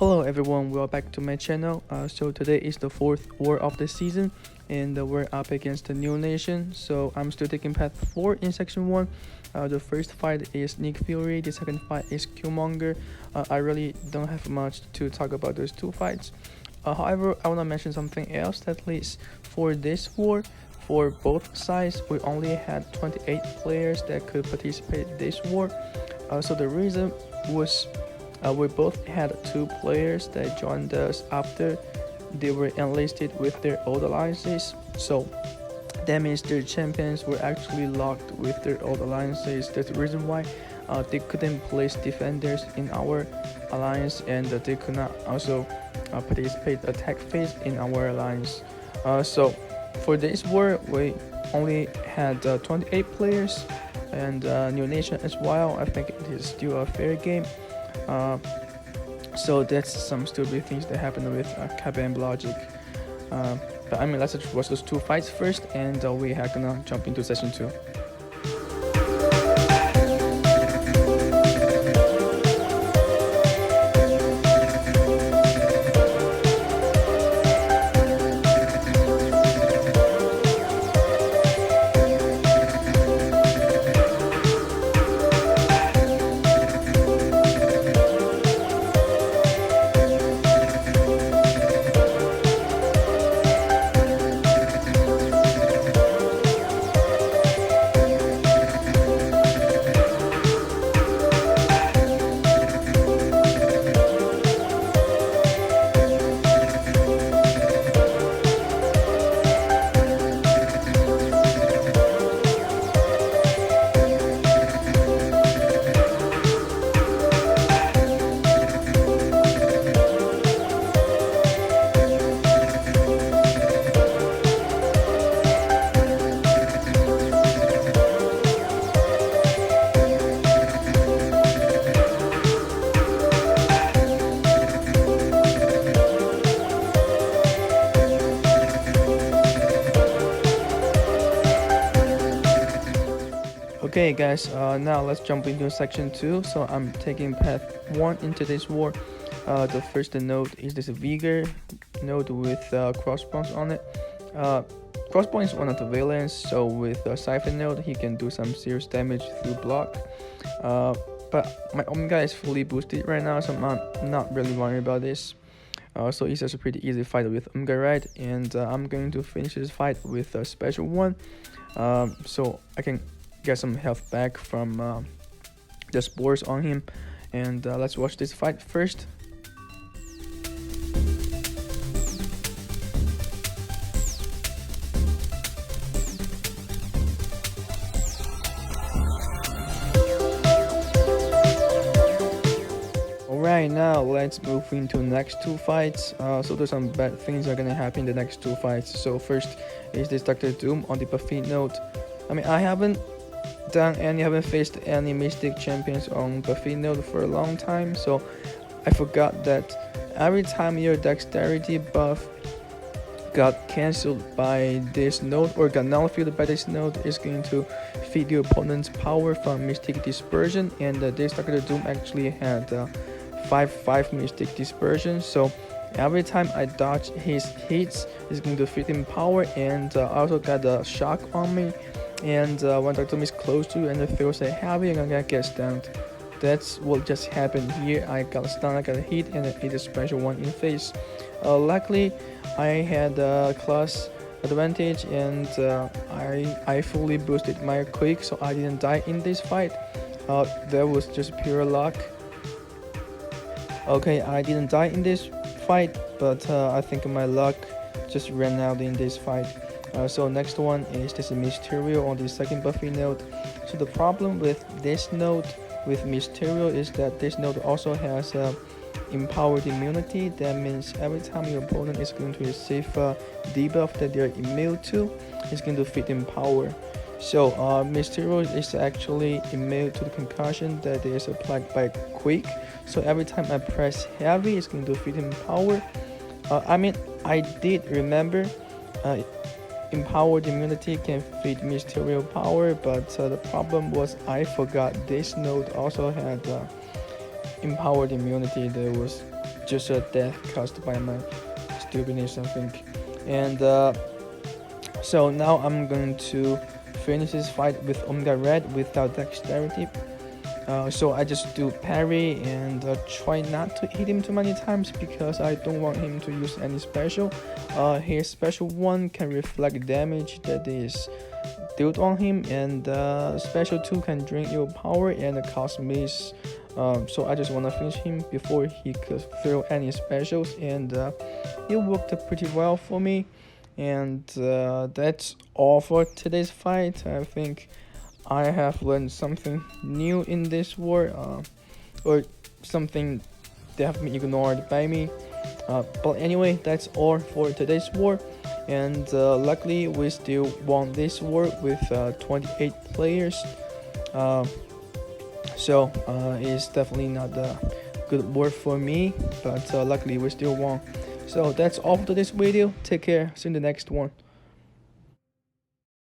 Hello everyone, welcome back to my channel. So today is the fourth war of the season, and we're up against the New Nation. So I'm still taking path 4 in section 1. The first fight is Nick Fury, the second fight is Killmonger. I really don't have much to talk about those two fights. However, I want to mention something else, that at least for this war, for both sides, we only had 28 players that could participate in this war. So the reason was we both had 2 players that joined us after they were enlisted with their old alliances. So that means their champions were actually locked with their old alliances. That's the reason why they couldn't place defenders in our alliance, and they could not also participate attack phase in our alliance. So for this war, we only had 28 players, and New Nation as well. I think it is still a fair game. So that's some stupid things that happen with KenOB logic. But I mean, let's watch those 2 fights first, and we are gonna jump into session 2. Okay guys, now let's jump into section 2. So I'm taking path 1 into this war. The first node is this Vigor node with crossbones on it. Crossbone is one of the villains, so with a Siphon node he can do some serious damage through block. But my Omega is fully boosted right now, so I'm not really worried about this. So it's just a pretty easy fight with Omega, right? And I'm going to finish this fight with a special one, so I can get some health back from the spores on him. And let's watch this fight first. Alright, now let's move into the next 2 fights. So there's some bad things are gonna happen in the next 2 fights. So first is this Dr. Doom on the Buffy node. I mean, I haven't faced any Mystic champions on Buffy node for a long time, so I forgot that every time your dexterity buff got cancelled by this node or got nullified by this node, is going to feed your opponent's power from Mystic Dispersion, and this Dr. Doom actually had 5 Mystic Dispersion, so every time I dodge his hits, it's going to feed him power. And I also got a shock on me, and when Dr. Doom is close to you and it feels heavy, you're gonna get stunned. That's what just happened here. I got stunned, I got a hit, and I hit a special one in face. Luckily, I had a class advantage, and I fully boosted my Quake, so I didn't die in this fight. That was just pure luck. Okay, I didn't die in this fight, but I think my luck just ran out in this fight. So next one is this Mysterio on the second Buffy node. So the problem with this node with Mysterio is that this node also has empowered immunity. That means every time your opponent is going to receive a debuff that they're immune to, it's going to feed them power. So Mysterio is actually immune to the concussion that is applied by Quake. So every time I press heavy, it's going to feed him power. I mean, I did remember empowered immunity can feed Mysterio power, but the problem was I forgot this node also had empowered immunity that was just a death caused by my stupidness, I think. And so now I'm going to finish this fight with Omega Red without dexterity. So I just do parry and try not to hit him too many times because I don't want him to use any special. His special 1 can reflect damage that is dealt on him, and special 2 can drain your power and cause miss. So I just want to finish him before he could throw any specials, and it worked pretty well for me. And that's all for today's fight. I think I have learned something new in this war, or something definitely ignored by me. But anyway, that's all for today's war, and luckily we still won this war with 28 players. So it's definitely not a good war for me, but luckily we still won. So that's all for today's video. Take care. See you in the next one.